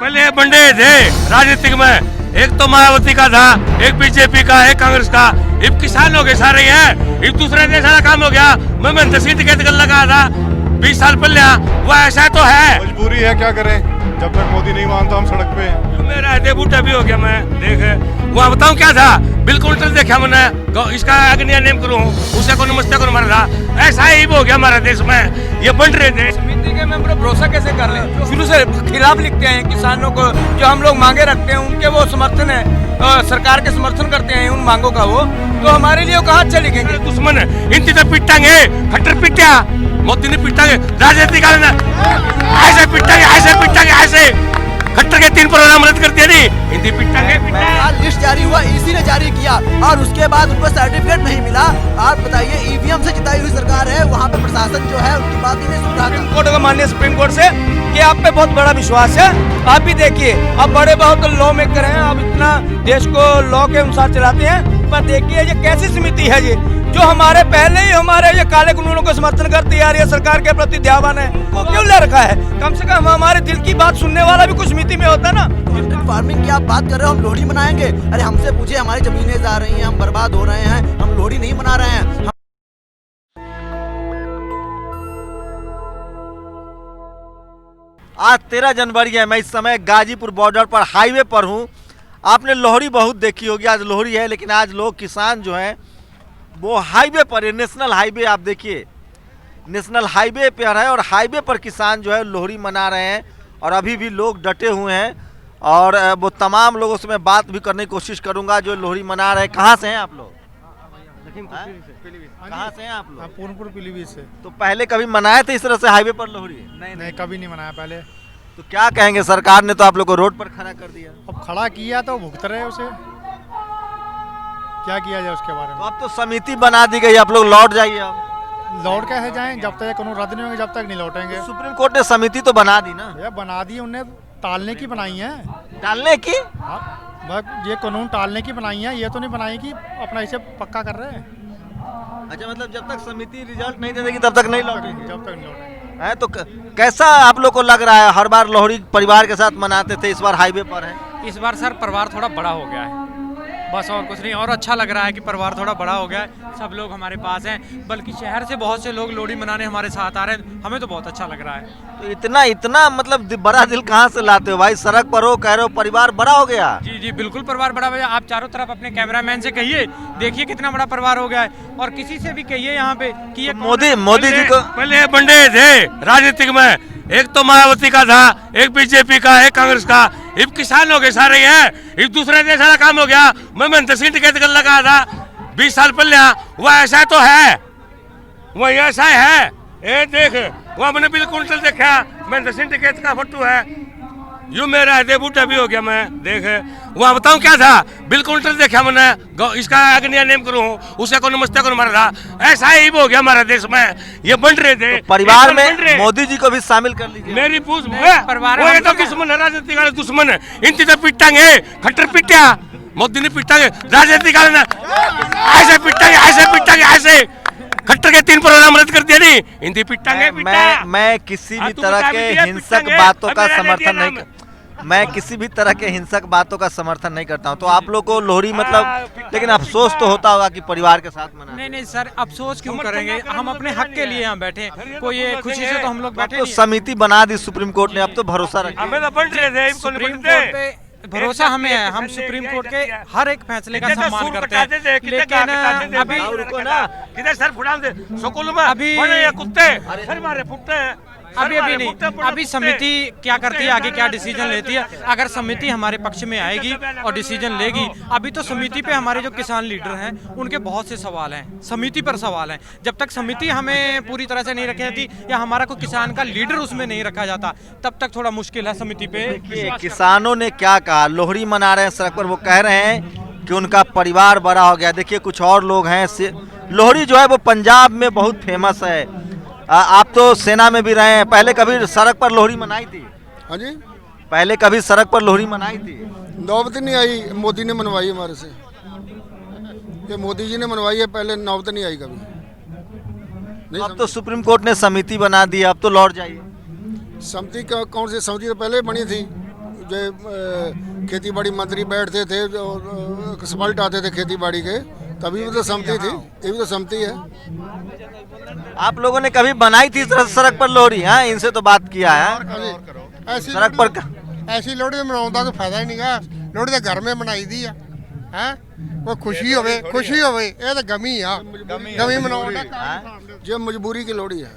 पहले बंडे थे राजनीतिक में, एक तो मायावती का था, एक बीजेपी का, एक कांग्रेस का। अब किसान हो गए सारे हैं, एक दूसरे देश सारा काम हो गया। मैं 10 टिकट कर लगा था 20 साल पहले, वो ऐसा तो है। मजबूरी है, क्या करें, जब तक मोदी नहीं मानता हम सड़क पे हैं। मेरा दे बूटा भी हो गया। मैं देख वहाँ बताऊँ क्या था, बिल्कुल देखा मैंने, इसका अग्निया नेम करूँ, उसे को नमस्ते को मारा था। ऐसा ही हो गया हमारे देश में, ये बन रहे थे। समिति के मेंबर भरोसा कैसे कर ले, शुरू से खिलाफ लिखते हैं किसानों को, जो हम लोग मांगे रखते हैं उनके वो समर्थन है, सरकार के समर्थन करते हैं उन मांगों का, वो तो हमारे लिए कहाँ अच्छे लिखेंगे। दुश्मन इनकी तो पिटांगे, खट्टर पिटा मोदी ने पिटांगे, राजनीति का ऐसे पिटांगे ऐसे खट्टर के 3 प्रोग्राम रद्द कर दिया। नहीं हिंदी पिटांगे। लिस्ट जारी हुआ, ईसी ने जारी किया और उसके बाद उनको सर्टिफिकेट नहीं मिला। आप बताइए, ईवीएम से जिताई हुई सरकार है, वहाँ पे प्रशासन जो है उनकी बात ही नहीं सुन रहा। सुप्रीम कोर्ट का माननीय सुप्रीम कोर्ट से कि आप पे बहुत बड़ा विश्वास है। आप भी देखिए, अब बड़े बहुत लॉ मेकर हैं, अब इतना देश को लॉ के अनुसार चलाते हैं, पर देखिए ये कैसी समिति है ये, जो हमारे पहले ही हमारे ये काले कानूनों को समर्थन करती आ रही है, सरकार के प्रति दयावान है, वो क्यों ले रखा है। कम से कम हमारे दिल की बात सुनने वाला भी कुछ समिति में होता है ना। फार्मिंग की आप बात कर रहे हो, हम लोहड़ी मनाएंगे। अरे हमसे पूछे, हमारी जमीनें जा रही हैं, हम बर्बाद हो रहे हैं, हम लोहड़ी नहीं मना रहे हैं। आज 13 जनवरी है। मैं इस समय गाजीपुर बॉर्डर पर हाईवे पर हूँ। आपने लोहड़ी बहुत देखी होगी, आज लोहड़ी है, लेकिन आज लोग किसान जो हैं वो हाईवे पर है। नेशनल हाईवे आप देखिए, नेशनल हाईवे पर है और हाईवे पर किसान जो है लोहड़ी मना रहे हैं और अभी भी लोग डटे हुए हैं। और वो तमाम लोगों से मैं बात भी करने की कोशिश करूँगा जो लोहड़ी मना रहे हैं। कहाँ से हैं आप लोग? कहाँ से हैं आप लोग? पूर्णपुर पीलीभीत से। तो पहले कभी मनाए थे इस तरह से हाईवे पर लोहड़ी? नहीं, कभी नहीं मनाया पहले। तो क्या कहेंगे, सरकार ने तो आप लोग को रोड पर खड़ा कर दिया। अब खड़ा किया तो भुगत रहे उसे, क्या किया जाए उसके बारे तो में। अब तो समिति बना दी गई, आप लोग लौट जाइए। अब लौट कैसे जाएं, जब तक कानून रद्द नहीं होंगे जब तक नहीं लौटेंगे। सुप्रीम कोर्ट ने समिति तो बना दी ना। भैया बना दी, उन्हें टालने की बनाई है। डालने की? हाँ, बस ये कानून टालने की बनाई है, ये तो नहीं बनाई कि अपना इसे पक्का कर रहे हैं। अच्छा, मतलब जब तक समिति रिजल्ट नहीं दे देगी तब तक नहीं लौटेंगे। जब तक नहीं लौटेंगे। है तो कैसा आप लोग को लग रहा है? हर बार लोहड़ी परिवार के साथ मनाते थे, इस बार हाईवे पर है। इस बार सर परिवार थोड़ा बड़ा हो गया है, बस और कुछ नहीं। और अच्छा लग रहा है कि परिवार थोड़ा बड़ा हो गया है, सब लोग हमारे पास हैं, बल्कि शहर से बहुत से लोग लोहड़ी मनाने हमारे साथ आ रहे हैं। हमें तो बहुत अच्छा लग रहा है। तो इतना मतलब बड़ा दिल कहाँ से लाते हो भाई? सड़क पर हो, कह रहे हो परिवार बड़ा हो गया। जी जी बिल्कुल, परिवार बड़ा हो गया। आप चारों तरफ अपने कैमरामैन से कहिए, देखिए कितना बड़ा परिवार हो गया है। और किसी से भी कहिए यहाँ पे कि ये मोदी जी को पहले बंडे थे राजनीतिक में, एक तो मायावती का था, एक बीजेपी का, एक कांग्रेस का। अब किसान हो गए सारे हैं, एक दूसरे देश सारा काम हो गया। मैं 10 टिकट कर लगा था 20 साल पहले, वो ऐसा तो है, वो ऐसा है। ये देख वो मैंने बिल्कुल देखा, मैं 10 टिकट का फोटो है, यूं मेरा दे बूटा भी हो गया। मैं देख वहाँ बताऊँ क्या था, बिल्कुल देखा मैंने, इसका अग्निया नेम करूँ, उसे को नमस्ते को मारा था। ऐसा ही हो गया हमारे देश में, ये बन रहे थे। तो परिवार में मोदी जी को भी शामिल कर लीजिए। मेरी पूछ परिवार वो ये तो दुश्मन है, राजनीति का दुश्मन है। इनकी तो पिटांगे, खट्टर पिटा मोदी ने पिटांगे, राजनीति का ऐसे पिटांगे ऐसे खट्टर के 3 प्रोग्राम रद्द कर दिया। नहीं हिंदी पिटांगे। मैं किसी भी तरह के हिंसक बातों का समर्थन नहीं, मैं किसी भी तरह के हिंसक बातों का समर्थन नहीं करता हूं। तो आप लोग को लोहड़ी मतलब, लेकिन अफसोस तो होता होगा कि परिवार के साथ मना। नहीं सर, अफसोस क्यों करेंगे, हम अपने हक के लिए यहाँ बैठे, कोई ये खुशी से तो हम लोग बैठे तो समिति बना दी सुप्रीम कोर्ट ने, अब तो भरोसा रखिए। हमें तो बन रहे थे, सुप्रीम कोर्ट पे भरोसा हमें है, हम सुप्रीम कोर्ट के हर एक फैसले का सम्मान करते हैं। लेकिन अभी किधर सर फुड़ा दे स्कूल में अभी कुत्ते सर मारे फुटते हैं। अभी नहीं, अभी समिति क्या करती है, आगे क्या डिसीजन लेती है। अगर समिति हमारे पक्ष में आएगी और डिसीजन लेगी, अभी तो समिति पे हमारे जो किसान लीडर हैं उनके बहुत से सवाल हैं, समिति पर सवाल हैं। जब तक समिति हमें पूरी तरह से नहीं रखी जाती या हमारा कोई किसान का लीडर उसमें नहीं रखा जाता, तब तक थोड़ा मुश्किल है समिति पे। किसानों ने क्या कहा, लोहड़ी मना रहे हैं सड़क पर, वो कह रहे हैं कि उनका परिवार बड़ा हो गया। देखिए कुछ और लोग हैं, लोहड़ी जो है वो पंजाब में बहुत फेमस है। आप तो सेना में भी रहे हैं, पहले कभी सड़क पर लोहड़ी मनाई थी? हाँ जी, पहले कभी सड़क पर लोहड़ी मनाई थी? नौबत नहीं आई, मोदी ने मनवाई हमारे से, ये मोदी जी ने मनवाई है, पहले नौबत नहीं आई कभी नहीं। अब तो सुप्रीम कोर्ट ने समिति बना दी, अब तो लौट जाइए। समिति कौन सी समिति? तो पहले बनी थी, जो खेती बाड़ी मंत्री बैठते थे और सपल्ट आते थे खेती बाड़ी के, तभी भी तो सहमति थी, ये भी तो सहमति है। आप लोगों ने कभी बनाई थी सड़क पर लोहड़ी? हाँ, इनसे तो बात किया है ऐसी सड़क पर ऐसी लोहड़ी मनाउंदा तो फायदा ही नहीं गा। लोहड़ी तो घर में बनाई दी है, वो खुशी होवे ये तो गमी आ गमी मनाउंदा जो मजबूरी की लोहड़ी है।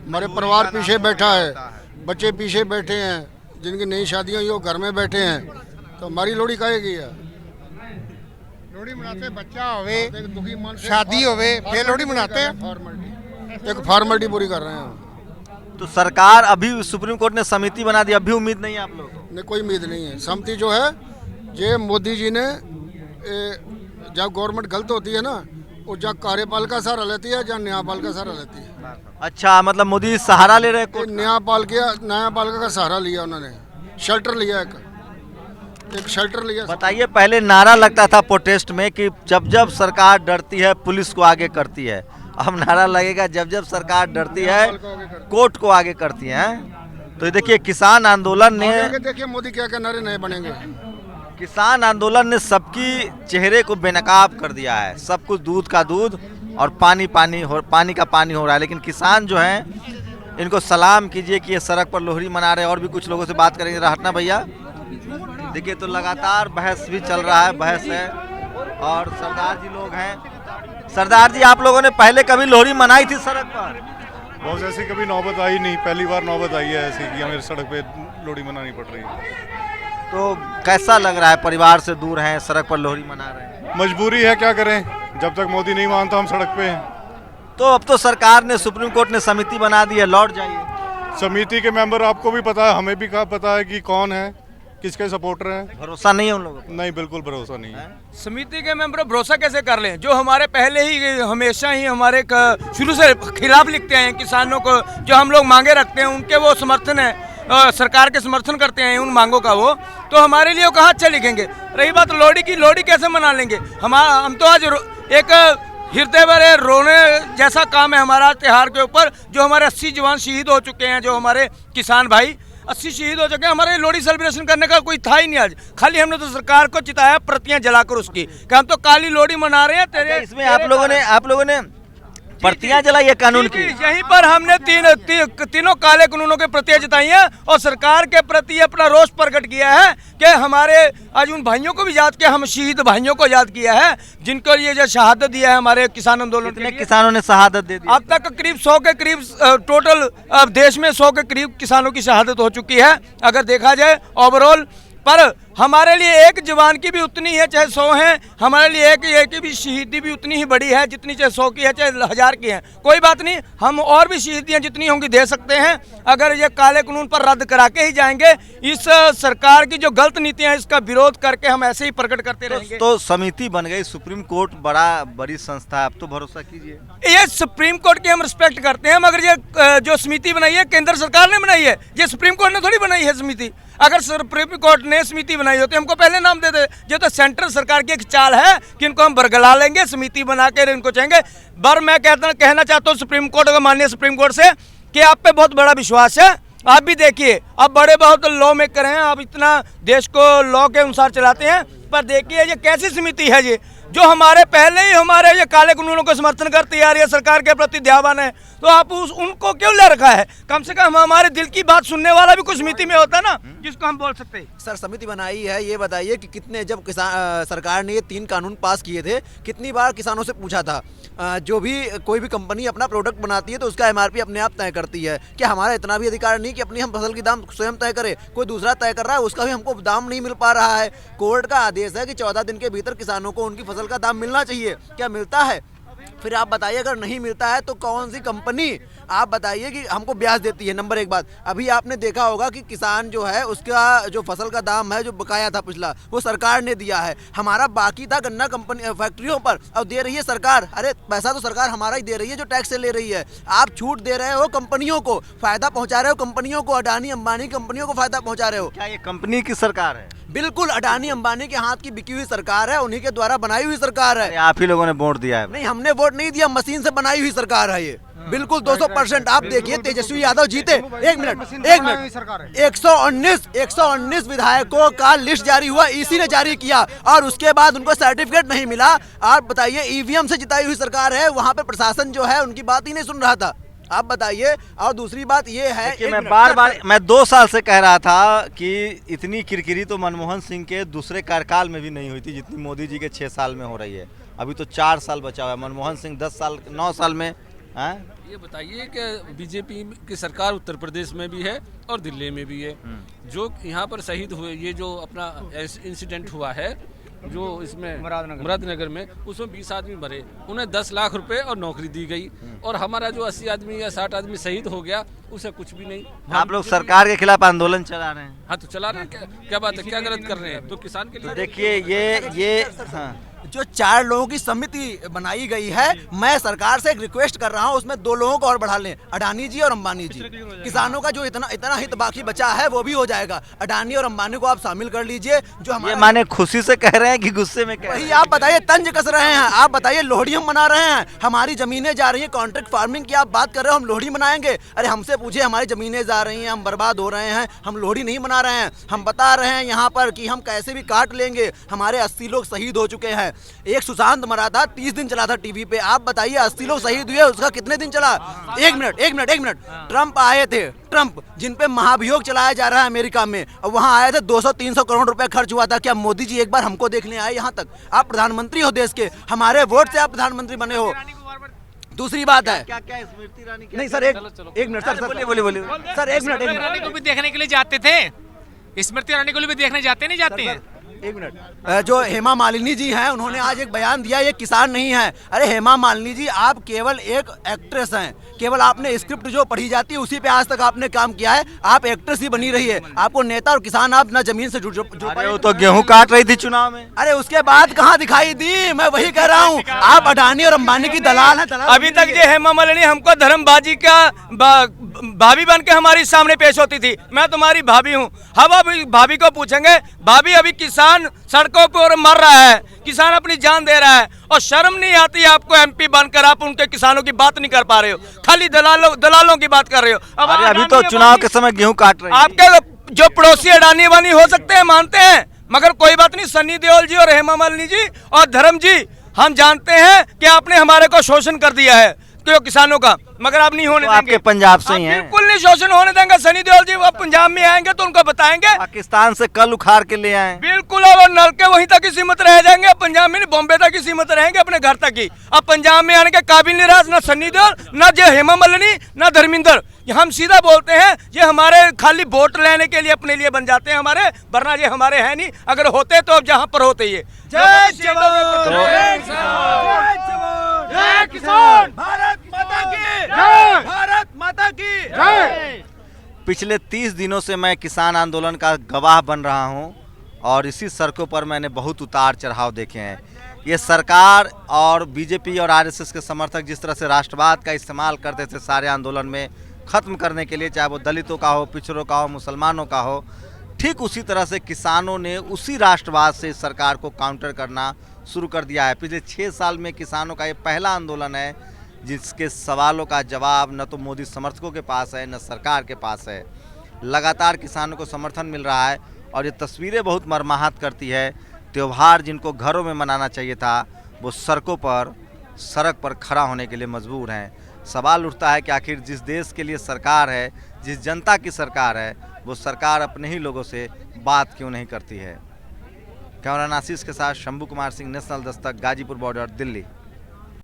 हमारे परिवार पीछे बैठा है, बच्चे पीछे बैठे हैं, जिनकी नई शादियां हुई वो घर में बैठे हैं, तो हमारी लोहड़ी काहेगी है। लोहड़ी मनाते बच्चा होवे, शादी होवे, फिर लोहड़ी मनाते हैं, एक फॉर्मेलिटी पूरी कर रहे हैं। तो सरकार अभी सुप्रीम कोर्ट ने समिति बना दी, अभी उम्मीद नहीं है आप लोगों को? नहीं, कोई उम्मीद नहीं है। सहमति जो है ये मोदी जी ने जब गवर्नमेंट गलत होती है ना, वो जहाँ कार्यपाल का सहारा लेती है, जहाँ न्यायपाल का सहारा लेती है। अच्छा, मतलब मोदी सहारा ले रहे हैं? न्यायपाल का सहारा लिया उन्होंने, शेल्टर लिया, एक शेल्टर लिया। बताइए, पहले नारा लगता था प्रोटेस्ट में कि जब जब सरकार डरती है पुलिस को आगे करती है, अब नारा लगेगा जब जब सरकार डरती है कोर्ट को आगे करती है। तो ये देखिए, किसान आंदोलन ने, देखिए मोदी क्या क्या नारे नए बनेंगे। किसान आंदोलन ने सबकी चेहरे को बेनकाब कर दिया है। सब कुछ दूध का दूध और पानी का पानी हो रहा है। लेकिन किसान जो हैं, इनको सलाम कीजिए कि ये सड़क पर लोहड़ी मना रहे हैं। और भी कुछ लोगों से बात करेंगे। हटना भैया, देखिए तो लगातार बहस भी चल रहा है, बहस है। और सरदार जी लोग हैं। सरदार जी, आप लोगों ने पहले कभी लोहड़ी मनाई थी सड़क पर? बहुत ऐसी कभी नौबत आई नहीं, पहली बार नौबत आई है ऐसी कि हमें सड़क पे लोहड़ी मनानी पड़ रही है। तो कैसा लग रहा है? परिवार से दूर हैं, सड़क पर लोहड़ी मना रहे हैं। मजबूरी है, क्या करें, जब तक मोदी नहीं मानता हम सड़क पे हैं। तो अब तो सरकार ने, सुप्रीम कोर्ट ने समिति बना दी है, लौट जाइए। समिति के मेंबर आपको भी पता है, हमें भी पता है कि कौन है, किसके सपोर्टर हैं। भरोसा नहीं है उन लोगों को? नहीं, बिल्कुल भरोसा नहीं है। समिति के मेंबर भरोसा कैसे कर लें, जो हमारे पहले ही हमेशा ही हमारे शुरू से खिलाफ लिखते हैं। किसानों को जो हम लोग मांगे रखते हैं, उनके वो समर्थन है, सरकार के समर्थन करते हैं उन मांगों का। वो तो हमारे लिए वो कहाँ अच्छा लिखेंगे। रही बात लोहड़ी की, लोहड़ी कैसे मना लेंगे? हम तो आज एक हृदय भरे रोने जैसा काम है हमारा त्योहार के ऊपर। जो हमारे 80 जवान शहीद हो चुके हैं, जो हमारे किसान भाई 80 शहीद हो चुके हैं, हमारे लोहड़ी सेलिब्रेशन करने का कोई था ही नहीं आज। खाली हमने तो सरकार को चिताया प्रतियां जलाकर उसकी, कि हम तो काली लोहड़ी मना रहे हैं तेरे। इसमें आप लोगों ने प्रतियां जलाई है कानून की? यहीं पर हमने तीनों काले कानूनों के प्रतियां जताई हैं और सरकार के प्रति अपना रोष प्रकट किया है कि हमारे आज उन भाइयों को भी याद किया, हम शहीद भाइयों को याद किया है, जिनको ये जो शहादत दिया है हमारे किसान आंदोलन। कितने किसानों ने शहादत दे दी? अब तक करीब 100 के करीब टोटल देश में 100 के करीब किसानों की शहादत हो चुकी है, अगर देखा जाए ओवरऑल। पर हमारे लिए एक जवान की भी उतनी है, चाहे 100 हैं, हमारे लिए एक की भी शहीदी भी उतनी ही बड़ी है, जितनी चाहे 100 की है, चाहे 1000 की है। कोई बात नहीं, हम और भी शहीदियाँ जितनी होंगी दे सकते हैं, अगर ये काले कानून पर रद्द करा के ही जाएंगे। इस सरकार की जो गलत नीतियाँ हैं, इसका विरोध करके हम ऐसे ही प्रकट करते रहेंगे। तो समिति बन गई, सुप्रीम कोर्ट बड़ी संस्था है, अब तो भरोसा कीजिए। ये सुप्रीम कोर्ट की हम रिस्पेक्ट करते हैं, मगर ये जो समिति बनाई है केंद्र सरकार ने बनाई है, ये सुप्रीम कोर्ट ने थोड़ी बनाई है समिति। अगर सुप्रीम कोर्ट ने समिति बनाई होती हमको पहले नाम देते। ये तो सेंट्रल सरकार की एक चाल है कि इनको हम बरगला लेंगे, समिति बना के इनको चाहेंगे। मैं कहना चाहता हूँ सुप्रीम कोर्ट को, माननीय सुप्रीम कोर्ट से, कि आप पे बहुत बड़ा विश्वास है। आप भी देखिए, अब बड़े बहुत लॉ मेकर हैं, आप इतना देश को लॉ के अनुसार चलाते हैं, पर देखिए ये कैसी समिति है ये, जो हमारे पहले ही हमारे ये काले कानूनों को समर्थन करती आ रही है, सरकार के प्रति दयावान है। तो आप उनको क्यों ले रखा है? कम से कम हमारे दिल की बात सुनने वाला भी कुछ समिति में होता है ना, जिसको हम बोल सकते हैं। सर, समिति बनाई है, ये बताइए कि कितने, जब सरकार ने ये 3 कानून पास किए थे, कितनी बार किसानों से पूछा था? जो भी कोई भी कंपनी अपना प्रोडक्ट बनाती है तो उसका MRP अपने आप तय करती है। क्या हमारा इतना भी अधिकार नहीं कि अपनी हम फसल की दाम स्वयं तय करें? कोई दूसरा तय कर रहा है, उसका भी हमको दाम नहीं मिल पा रहा है। कोर्ट का आदेश है कि 14 दिन के भीतर किसानों को उनकी फसल का दाम मिलना चाहिए। क्या मिलता है? फिर आप बताइए, अगर नहीं मिलता है तो कौन सी कंपनी, आप बताइए, कि हमको ब्याज देती है? नंबर एक बात, अभी आपने देखा होगा कि किसान जो है उसका जो फसल का दाम है, जो बकाया था पिछला, वो सरकार ने दिया है। हमारा बाकी था गन्ना कंपनी फैक्ट्रियों पर, अब दे रही है सरकार। अरे पैसा तो सरकार हमारा ही दे रही है, जो टैक्स से ले रही है। आप छूट दे रहे हो कंपनियों को, फायदा पहुंचा रहे हो कंपनियों को, अडानी अंबानी कंपनियों को फायदा पहुंचा रहे हो। क्या ये कंपनी की सरकार है? बिल्कुल, अडानी अंबानी के हाथ की बिकी हुई सरकार है, उन्हीं के द्वारा बनाई हुई सरकार है। आप ही लोगों ने वोट दिया है? नहीं, हमने वोट नहीं दिया, मशीन से बनाई हुई सरकार है ये। बिल्कुल 200%। आप देखिए तेजस्वी यादव जीते, एक मिनट 119 विधायकों का लिस्ट जारी हुआ, ईसी ने जारी किया और उसके बाद उनको सर्टिफिकेट नहीं मिला। आप बताइए, ईवीएम से जिताई हुई सरकार है, वहां पे प्रशासन जो है उनकी बात ही नहीं सुन रहा था। आप बताइए। और दूसरी बात ये है कि मैं 2 साल से कह रहा था कि इतनी किरकिरी तो मनमोहन सिंह के दूसरे कार्यकाल में भी नहीं हुई थी जितनी मोदी जी के 6 साल में हो रही है। अभी तो 4 साल बचा हुआ है, मनमोहन सिंह 10 साल 9 साल में। ये बताइए कि बीजेपी की सरकार उत्तर प्रदेश में भी है और दिल्ली में भी है। जो यहाँ पर शहीद हुए, ये जो अपना इंसिडेंट हुआ है जो इसमें मुरादनगर में, उसमें 20 आदमी मरे, उन्हें 10 लाख रुपए और नौकरी दी गई। और हमारा जो 80 आदमी या 60 आदमी शहीद हो गया, उसे कुछ भी नहीं। आप लोग सरकार के खिलाफ आंदोलन चला रहे हैं। हाँ तो चला रहे हैं, क्या बात है, क्या गलत कर रहे हैं? तो किसान के लिए देखिए ये जो 4 लोगों की समिति बनाई गई है, मैं सरकार से एक रिक्वेस्ट कर रहा हूं, उसमें 2 लोगों को और बढ़ा लें, अडानी जी और अंबानी जी। किसानों का जो इतना हित बाकी बचा है वो भी हो जाएगा। अडानी और अंबानी को आप शामिल कर लीजिए। जो हमारे माने खुशी से कह रहे हैं कि गुस्से में कह रहे हैं? आप बताइए, तंज कस रहे हैं। आप बताइए, लोहड़ी हम मना रहे हैं, हमारी जमीनें जा रही है, कॉन्ट्रैक्ट फार्मिंग की आप बात कर रहे हो, हम लोहड़ी मनाएंगे? अरे हमसे पूछे, हमारी जमीनें जा रही हैं, हम बर्बाद हो रहे हैं, हम लोहड़ी नहीं मना रहे हैं। हम बता रहे हैं यहाँ पर कि हम कैसे भी काट लेंगे। हमारे 80 लोग शहीद हो चुके हैं। एक सुशांत मरा था, 30 दिन चला था टीवी पे। आप बताइए, 80 लोग शहीद हुए, उसका कितने दिन चला? एक मिनट। ट्रंप आए थे, ट्रंप जिन पे महाभियोग चलाया जा रहा है अमेरिका में, वहां आए थे, 200-300 करोड़ रुपए खर्च हुआ था। क्या मोदी जी एक बार हमको देखने आए यहाँ तक? आप प्रधानमंत्री हो देश के, हमारे वोट से आप प्रधानमंत्री बने हो। दूसरी बात है क्या स्मृति ईरानी नहीं सर, एक मिनट सर, बोलिए सर, एक मिनट को भी देखने के लिए जाते थे, स्मृति ईरानी को भी देखने जाते नहीं जाते हैं। एक मिनट। जो हेमा मालिनी जी हैं, उन्होंने आज एक बयान दिया, ये किसान नहीं है। अरे हेमा मालिनी जी, आप केवल एक एक्ट्रेस हैं, केवल आपने स्क्रिप्ट जो पढ़ी जाती है उसी पे आज तक आपने काम किया है। आप एक्ट्रेस ही बनी रही है, आपको नेता और किसान आप ना जमीन से जुड़ वो तो गेहूं काट रही थी चुनाव में। अरे उसके बाद कहाँ दिखाई दी? मैं वही कह रहा हूँ, आप अडानी और अंबानी की दलाल हैं। अभी तक जो हेमा मालिनी हमको धर्मबाजी का भाभी बन के हमारी सामने पेश होती थी। मैं तुम्हारी भाभी हूँ। हम अभी भाभी को पूछेंगे, भाभी अभी किसान सड़कों पर मर रहा है, किसान अपनी जान दे रहा है और शर्म नहीं आती आपको? एमपी बनकर आप उनके किसानों की बात नहीं कर पा रहे हो, खाली दलालों की बात कर रहे हो। अब अभी तो चुनाव के समय गेहूं काट रहे हैं। आपके जो पड़ोसी अडानी वानी हो सकते हैं, मानते हैं, मगर कोई बात नहीं। सन्नी देओल जी और हेमा मालिनी जी और धर्म जी, हम जानते हैं कि आपने हमारे को शोषण कर दिया है किसानों का, मगर आप नहीं होने देंगे। आपके पंजाब से ही हैं। बिल्कुल नहीं शोषण होने देंगे। सनी देओल जी अब पंजाब में आएंगे तो उनको बताएंगे, पाकिस्तान से कल उखाड़ के ले आए। बिल्कुल, अब नल के वहीं तक ही सीमित रह जाएंगे, पंजाब में नहीं, बॉम्बे तक ही सीमित रहेंगे, अपने घर तक ही। अब पंजाब में आने के काबिल नहीं रहा ना सन्नी देओल, ना जो हेमा मालिनी, ना धर्मेंद्र। हम सीधा बोलते हैं, ये हमारे खाली वोट लेने के लिए अपने लिए बन जाते हैं हमारे, वरना ये हमारे हैं नहीं। अगर होते तो अब जहाँ पर होते ये। जय जवान, जय किसान, भारत माता की जय, भारत माता की जय। पिछले 30 दिनों से मैं किसान आंदोलन का गवाह बन रहा हूं और इसी सड़कों पर मैंने बहुत उतार चढ़ाव देखे हैं। ये सरकार और बीजेपी और आरएसएस के समर्थक जिस तरह से राष्ट्रवाद का इस्तेमाल करते थे सारे आंदोलन में ख़त्म करने के लिए, चाहे वो दलितों का हो, पिछड़ों का हो, मुसलमानों का हो, ठीक उसी तरह से किसानों ने उसी राष्ट्रवाद से सरकार को काउंटर करना शुरू कर दिया है। पिछले 6 साल में किसानों का ये पहला आंदोलन है जिसके सवालों का जवाब न तो मोदी समर्थकों के पास है, न सरकार के पास है। लगातार किसानों को समर्थन मिल रहा है और ये तस्वीरें बहुत मर्माहत करती है। त्यौहार जिनको घरों में मनाना चाहिए था, वो सड़क पर खड़ा होने के लिए मजबूर हैं। सवाल उठता है कि आखिर जिस देश के लिए सरकार है, जिस जनता की सरकार है, वो सरकार अपने ही लोगों से बात क्यों नहीं करती है। कैमरामैन आशीष के साथ शंभू कुमार सिंह, नेशनल दस्तक, गाजीपुर बॉर्डर, दिल्ली।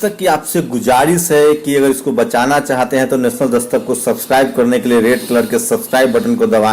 तक की आपसे गुजारिश है कि अगर इसको बचाना चाहते हैं तो नेशनल दस्तक को सब्सक्राइब करने के लिए रेड कलर के सब्सक्राइब बटन को दबाएं।